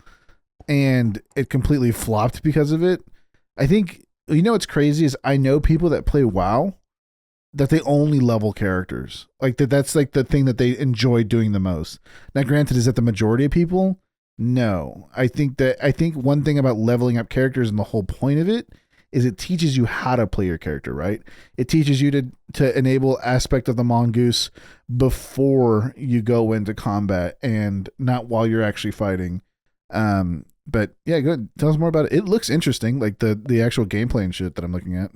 and it completely flopped because of it. I think, what's crazy is I know people that play WoW that they only level characters. Like that's like the thing that they enjoy doing the most. Now, granted, is that the majority of people? No. I think one thing about leveling up characters and the whole point of it is it teaches you how to play your character, right? It teaches you to enable aspect of the mongoose before you go into combat and not while you're actually fighting. But yeah, go ahead. Tell us more about it. It looks interesting, like the actual gameplay and shit that I'm looking at.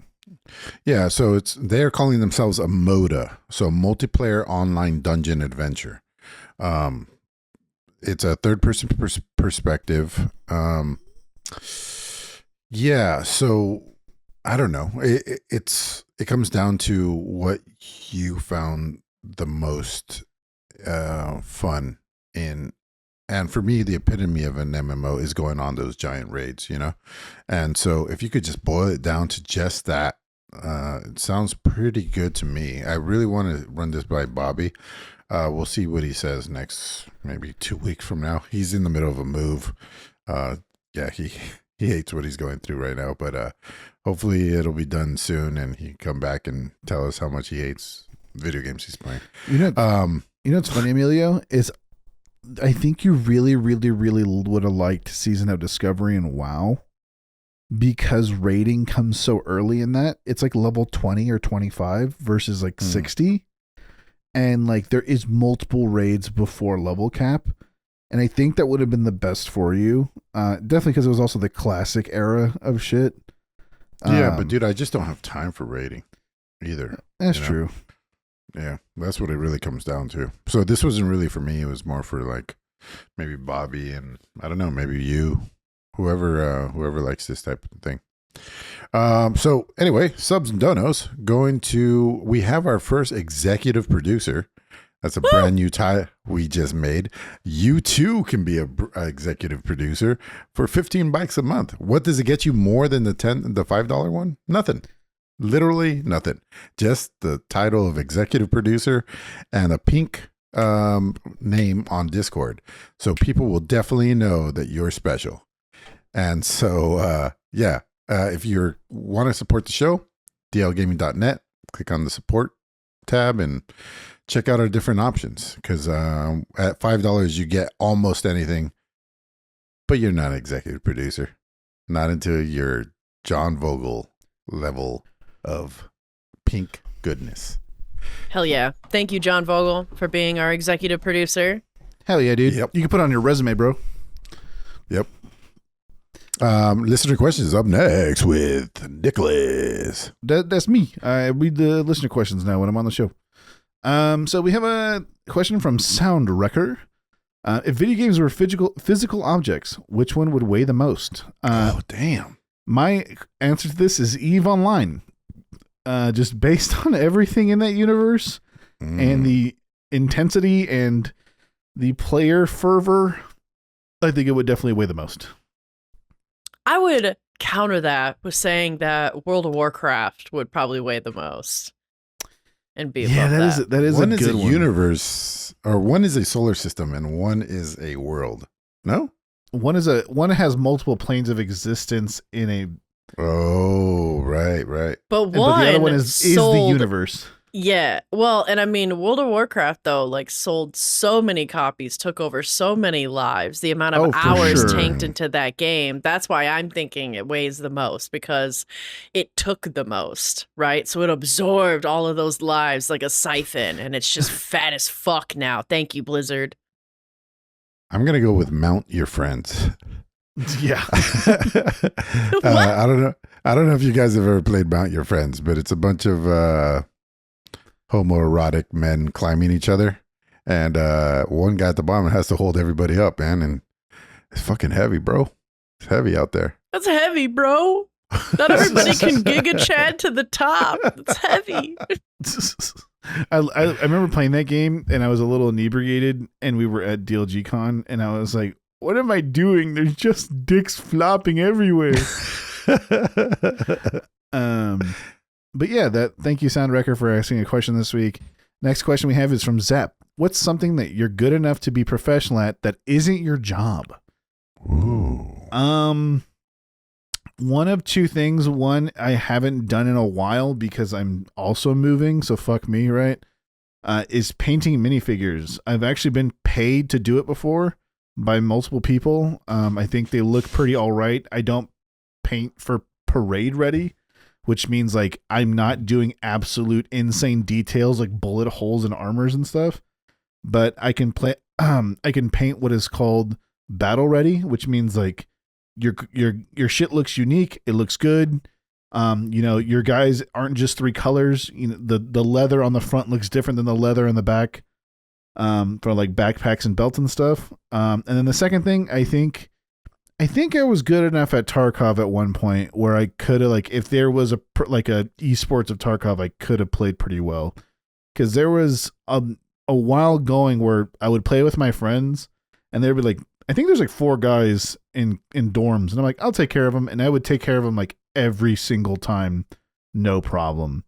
Yeah, so they're calling themselves a MODA, so multiplayer online dungeon adventure. It's a third person perspective. Yeah, so I don't know. It comes down to what you found the most fun in. And for me, the epitome of an MMO is going on those giant raids, And so if you could just boil it down to just that, it sounds pretty good to me. I really want to run this by Bobby. We'll see what he says next, maybe 2 weeks from now. He's in the middle of a move. Yeah, he hates what he's going through right now, but hopefully it'll be done soon and he can come back and tell us how much he hates video games he's playing. What's funny, Emilio, is I think you really, really, really would have liked Season of Discovery and WoW, because raiding comes so early in that. It's like level 20 or 25 versus like 60. And like there is multiple raids before level cap. And I think that would have been the best for you. Definitely because it was also the classic era of shit. Yeah, but dude, I just don't have time for raiding either. That's true. Yeah, that's what it really comes down to. So this wasn't really for me. It was more for like maybe Bobby and I don't know, maybe you, whoever likes this type of thing. So anyway, subs and donos. We have our first executive producer. That's a brand new tie we just made. You too can be a executive producer for $15 a month. What does it get you more than the $5 one? Nothing. Literally nothing. Just the title of executive producer and a pink name on Discord. So people will definitely know that you're special. And so, if you want to support the show, dlgaming.net, click on the support tab and check out our different options. Because at $5, you get almost anything, but you're not an executive producer. Not until you're John Vogel level of pink goodness. Hell yeah. Thank you, John Vogel, for being our executive producer. Hell yeah, dude. Yep. You can put it on your resume, bro. Yep. Listener questions up next with Nicholas. That's me. I read the listener questions now when I'm on the show. So we have a question from Sound Wrecker. If video games were physical objects, which one would weigh the most? Oh, damn. My answer to this is EVE Online. Just based on everything in that universe and the intensity and the player fervor, I think it would definitely weigh the most. I would counter that with saying that World of Warcraft would probably weigh the most and be above that. That is one a good is a universe, or one is a solar system, and one is a world. No, one has multiple planes of existence in a. Oh, right. But the other one is the universe. Yeah. Well, and I mean, World of Warcraft, though, like sold so many copies, took over so many lives, the amount of hours tanked into that game. That's why I'm thinking it weighs the most, because it took the most, right? So it absorbed all of those lives like a siphon, and it's just fat as fuck now. Thank you, Blizzard. I'm going to go with Mount Your Friends. Yeah. I don't know if you guys have ever played Mount Your Friends, but it's a bunch of homoerotic men climbing each other, and one guy at the bottom has to hold everybody up, man, and it's fucking heavy, bro. It's heavy out there. That's heavy, bro. Not everybody can Giga Chad to the top. It's heavy. I remember playing that game, and I was a little inebriated, and we were at DLG Con, and I was like, what am I doing? There's just dicks flopping everywhere. But yeah, thank you, Sound Wrecker, for asking a question this week. Next question we have is from Zap. What's something that you're good enough to be professional at that isn't your job? Ooh. One of two things. One, I haven't done in a while because I'm also moving, so fuck me, right? Is painting minifigures. I've actually been paid to do it before by multiple people. I think they look pretty all right. I don't paint for parade ready, which means like I'm not doing absolute insane details like bullet holes and armors and stuff, but I can I can paint what is called battle ready, which means like your shit looks unique, it looks good. Your guys aren't just three colors. The leather on the front looks different than the leather on the back, for like backpacks and belts and stuff. And then the second thing, I think I was good enough at Tarkov at one point where I could have, like, if there was a esports of Tarkov, I could have played pretty well. Because there was a while going where I would play with my friends, and they'd be like, I think there's like 4 guys in dorms, and I'm like, I'll take care of them, and I would take care of them like every single time, no problem.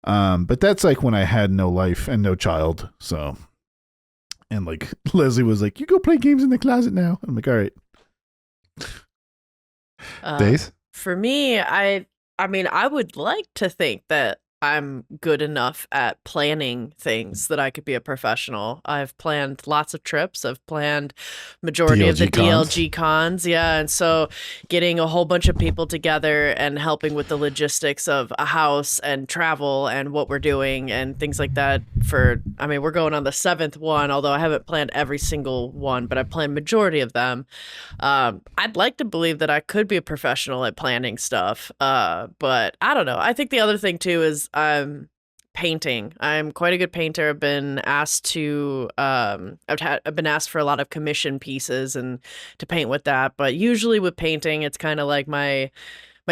But that's like when I had no life and no child. So, and like Leslie was like, you go play games in the closet now. I'm like, all right. Days? For me, I mean, I would like to think that I'm good enough at planning things that I could be a professional. I've planned lots of trips. I've planned majority of the DLG cons. Yeah. And so getting a whole bunch of people together and helping with the logistics of a house and travel and what we're doing and things like that we're going on the 7th one, although I haven't planned every single one, but I planned majority of them. I'd like to believe that I could be a professional at planning stuff. But I don't know. I think the other thing too is painting. I'm quite a good painter. I've been asked to I've been asked for a lot of commission pieces and to paint with that, but usually with painting it's kind of like my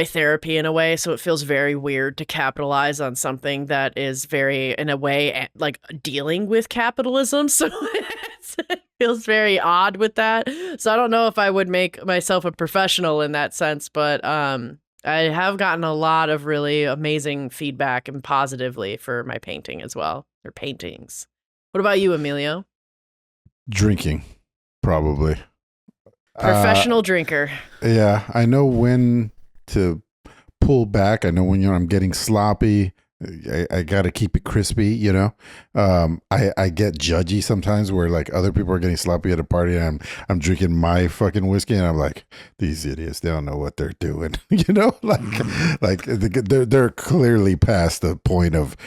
therapy in a way, so it feels very weird to capitalize on something that is very, in a way, like dealing with capitalism, so it feels very odd with that. So I don't know if I would make myself a professional in that sense, but I have gotten a lot of really amazing feedback and positively for my painting as well, or paintings. What about you, Emilio? Drinking, probably. Professional drinker. Yeah, I know when to pull back. I know when I'm getting sloppy. I got to keep it crispy, I get judgy sometimes where like other people are getting sloppy at a party and I'm drinking my fucking whiskey and I'm like, these idiots, they don't know what they're doing. Like they're clearly past the point of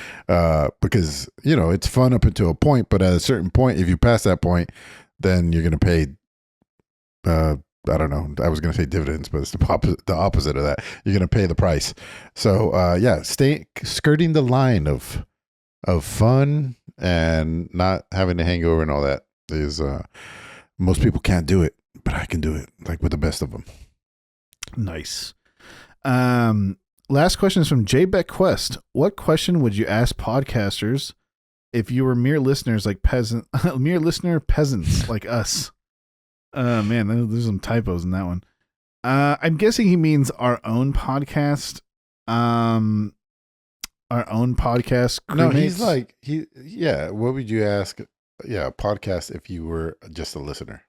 because it's fun up until a point, but at a certain point, if you pass that point, then you're gonna pay I don't know. I was going to say dividends, but it's the opposite of that. You're going to pay the price. So, skirting the line of fun and not having a hangover and all that is, most people can't do it, but I can do it like with the best of them. Nice. Last question is from J. Beck Quest. What question would you ask podcasters if you were mere listeners peasants like us? Man, there's some typos in that one. I'm guessing he means our own podcast. Our own podcast. No, he's like what would you ask? Yeah, a podcast if you were just a listener.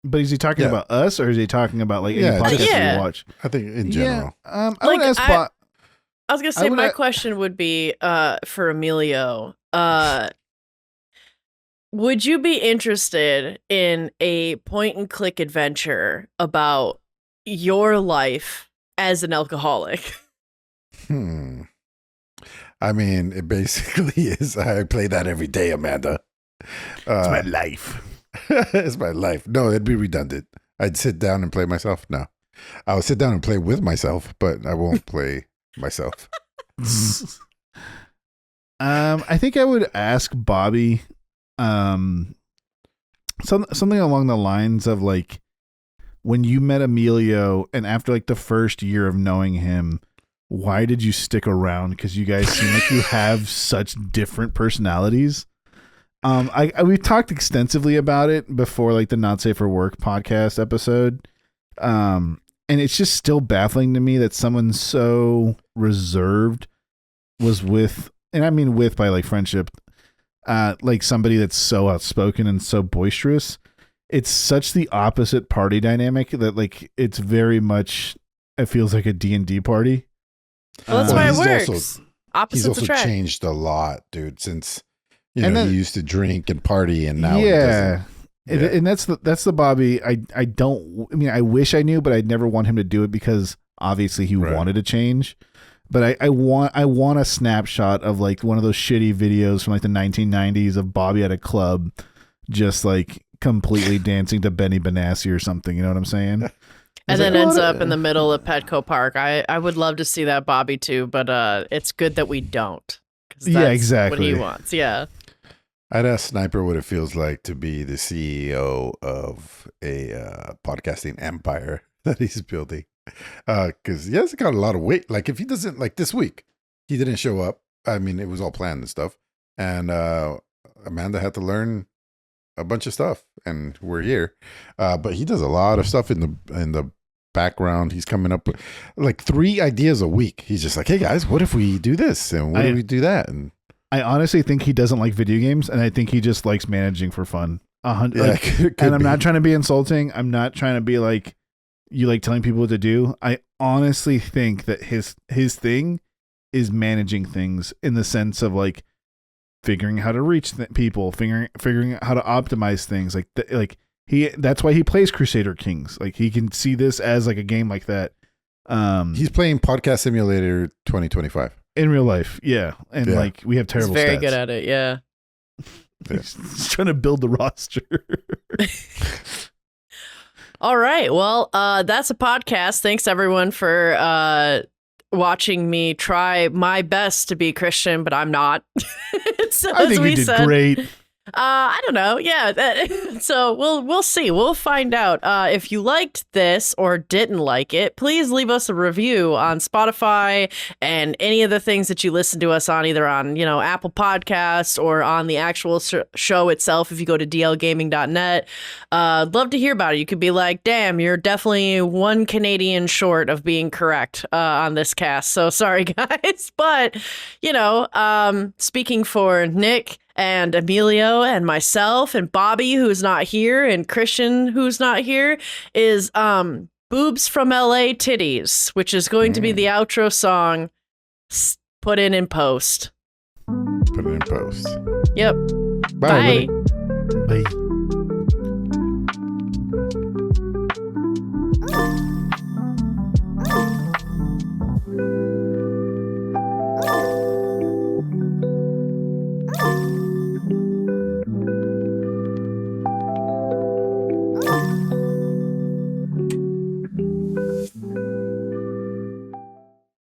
But is he talking about us, or is he talking about any podcast that we watch? I think in general. I would ask. I was gonna say my question would be for Emilio. Would you be interested in a point and click adventure about your life as an alcoholic? I mean, it basically is. I play that every day, Amanda. It's my life. It's my life. No, it'd be redundant. I'd sit down and play myself. No, I'll sit down and play with myself, but I won't play myself. I think I would ask Bobby something along the lines of when you met Emilio and after the first year of knowing him, why did you stick around? Because you guys seem like you have such different personalities. We've talked extensively about it before, the Not Safe for Work podcast episode. And it's just still baffling to me that someone so reserved was with, and I mean with by friendship, somebody that's so outspoken and so boisterous. It's such the opposite party dynamic that it's very much, it feels like a D&D party. Well, that's why it works. He's also changed a lot, dude, since he used to drink and party and now he doesn't. And that's the Bobby I wish I knew, but I'd never want him to do it because obviously he wanted to change. But I want a snapshot of one of those shitty videos from the 1990s of Bobby at a club, just completely dancing to Benny Benassi or something. You know what I'm saying? And then ends up in the middle of Petco Park. I would love to see that Bobby too, but it's good that we don't. Yeah, exactly. What he wants. Yeah. I'd ask Sniper what it feels like to be the CEO of a podcasting empire that he's building. Because he has got a lot of weight. If he doesn't, this week, he didn't show up. I mean, it was all planned and stuff. And Amanda had to learn a bunch of stuff, and we're here. But he does a lot of stuff in the background. He's coming up with 3 ideas a week. He's just hey guys, what if we do this and what if we do that? And I honestly think he doesn't like video games, and I think he just likes managing for fun. And I'm not trying to be insulting. I'm not trying to be you telling people what to do. I honestly think that his thing is managing things in the sense of figuring how to reach people, figuring out how to optimize things. That's why he plays Crusader Kings. He can see this as a game like that. He's playing Podcast Simulator 2025 in real life. Yeah. And we have terrible He's very stats. good at it. Yeah. He's trying to build the roster. All right. Well, that's a podcast. Thanks everyone for watching me try my best to be Christian, but I'm not. So I think you did great. I don't know. Yeah. So we'll see. We'll find out. If you liked this or didn't like it, please leave us a review on Spotify and any of the things that you listen to us on, either on, Apple Podcasts or on the actual show itself. If you go to dlgaming.net, I'd love to hear about it. You could be like, damn, you're definitely one Canadian short of being correct on this cast. So sorry, guys. But, speaking for Nick and Emilio and myself and Bobby, who's not here, and Christian, who's not here, is Boobs from LA Titties, which is going to be the outro song. Put in post. Put it in post. Yep. Bye. Bye.